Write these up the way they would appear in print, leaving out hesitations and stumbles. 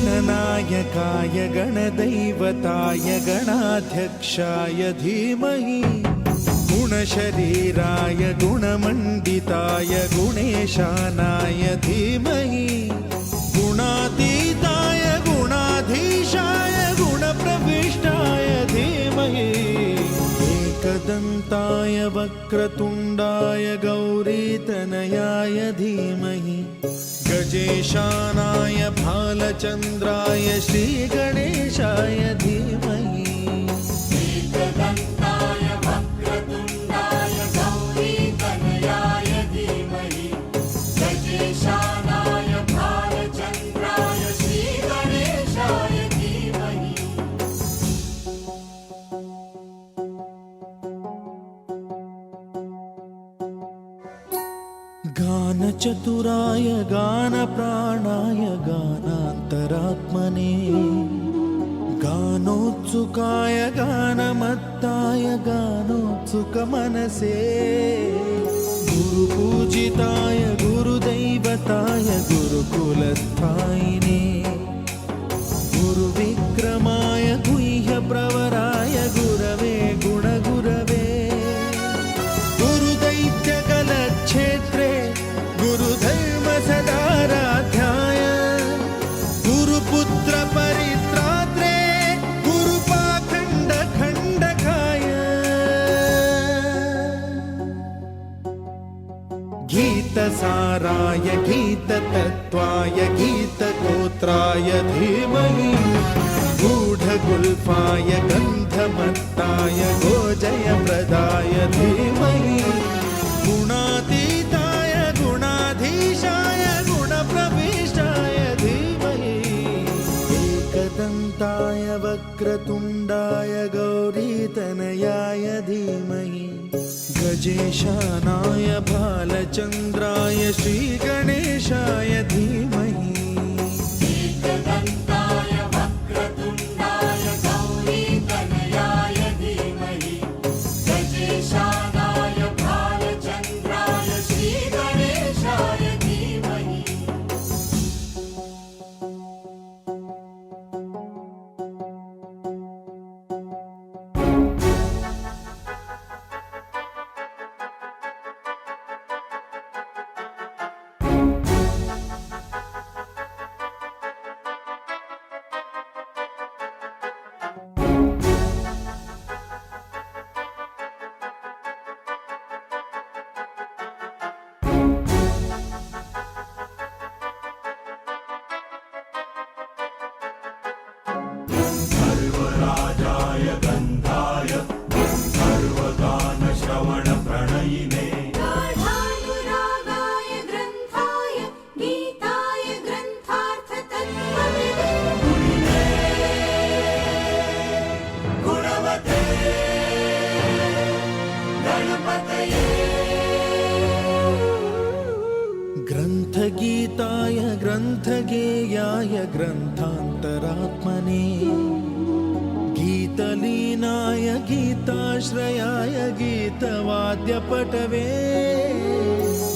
गणनायकाय गणदैवताय गणाध्यक्षाय धीमहि गुणशरीराय गुणमण्डिताय गुणेशानाय धीमहि गुणातीताय गुणाधीशाय गुणप्रविष्टाय धीमहि एकदन्ताय वक्रतुण्डाय गौरीतनयाय धीमहि गजेशानाय भालचन्द्राय श्रीगणेशाय धीमहि एकदन्ताय वक्रतुण्डाय गौरीतनयाय धीमहि गजेशानाय भालचन्द्राय श्रीगणेशाय धीमहि गानचतुराय गानप्राणाय गानान्तरात्मने गानोत्सुकाय गानमत्ताय गानोत्सुकमनसे गुरुपूजिताय गुरुदैवताय गुरुकुलस्थायिने गुरुविक्रमाय गुह्यप्रवराय गुरवे गुणगुरवे गुरुदैत्यकलक्षेत्रे गुरुधर्मसदाराध्याय गुरुपुत्र परित्रात्रे गुरुपाखण्डखण्डकाय गीतसाराय गीततत्त्वाय गीतगोत्राय धीमहि गूढगुल्फाय गन्धमत्ताय गोजयप्रदाय धीमहि गुणातीताय गुणाधीशाय गुणप्रविष्टाय धीमहि एकदन्ताय वक्रतुण्डाय गौरीतनयाय धीमहि गजेशानाय भालचन्द्राय श्रीगणेशाय धीमहि एकदन्ताय वक्रतुण्डाय गौरीतनयाय धीमहि गजेशानाय भालचन्द्राय श्रीगणेशाय धीमहि सर्वराजाय गन्धाय सर्वगानश्रवणप्रणयिने गाढानुरागाय ग्रन्थाय गीताय ग्रन्थार्थतत्त्वविदे गुणवते गणपतये ग्रन्थगीताय ग्रन्थगेयाय ग्रन्थान्तरात्मने गीतलीनाय गीताश्रयाय गीतवाद्यपटवे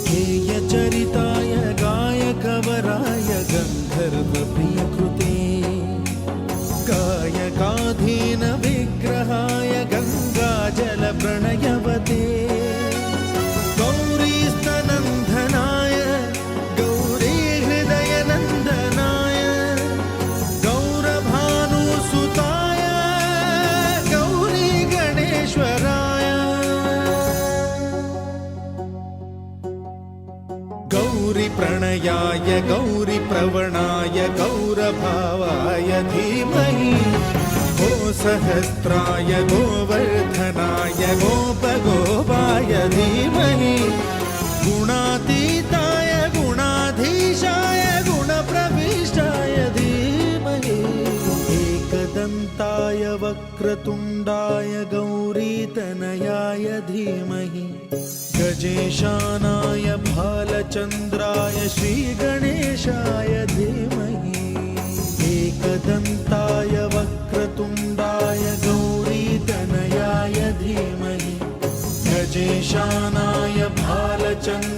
गेयचरिताय गायकवराय गन्धर्वप्रियकृते गायकाधीन विग्रहाय गङ्गाजलप्रणयवते गौरीस्तनन्दनाय गौरीहृदयनन्दनाय गौरभानुसुताय गणेशाय गौरीप्रवणाय गौरभावाय धीमहि गो सहस्राय गोवर्धनाय गोपगोपाय धीमहि गुणातीताय गुणाधीशाय गुणप्रविष्टाय धीमहि एकदन्ताय वक्रतुण्डाय गौरीतनयाय धीमहि गजेशानाय भालचन्द्राय श्रीगणेशाय धीमहि एकदन्ताय वक्रतुण्डाय गौरीतनयाय धीमहि गजेशानाय भालचन्द्राय